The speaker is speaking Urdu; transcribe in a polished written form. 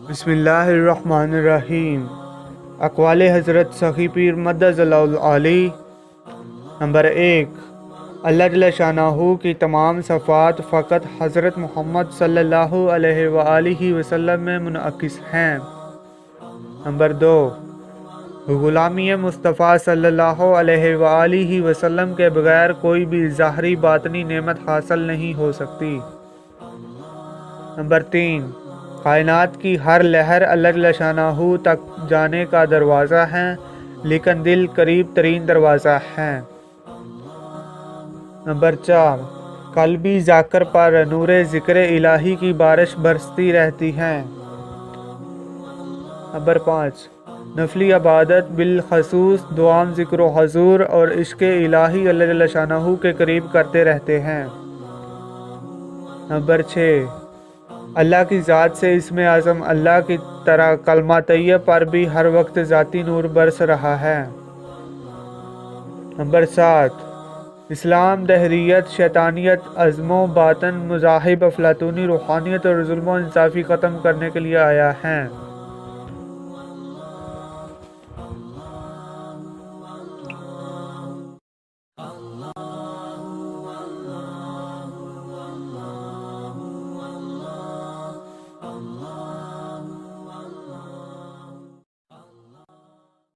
بسم اللہ الرحمن الرحیم۔ اقوال حضرت سخی پیر مدظ اللہ علی۔ نمبر 1، اللہ جل شانہ کی تمام صفات فقط حضرت محمد صلی اللہ علیہ وآلہ وسلم میں منعکس ہیں۔ نمبر 2، غلامی مصطفیٰ صلی اللہ علیہ وآلہ وسلم کے بغیر کوئی بھی ظاہری باطنی نعمت حاصل نہیں ہو سکتی۔ نمبر 3، کائنات کی ہر لہر اللہ جل شانہ تک جانے کا دروازہ ہے، لیکن دل قریب ترین دروازہ ہے۔ نمبر 4، قلبی ذاکر پر نور ذکر الہی کی بارش برستی رہتی ہے۔ نمبر 5، نفلی عبادت بالخصوص دوام ذکر و حضور اور عشق الہی اللہ جل شانہ کے قریب کرتے رہتے ہیں۔ نمبر 6، اللہ کی ذات سے اسم اعظم اللہ کی طرح کلمہ طیب پر بھی ہر وقت ذاتی نور برس رہا ہے۔ نمبر 7، اسلام دہریت، شیطانیت، عزم و باطن، مذاہب افلاطونی، روحانیت اور ظلم و انصافی ختم کرنے کے لیے آیا ہے۔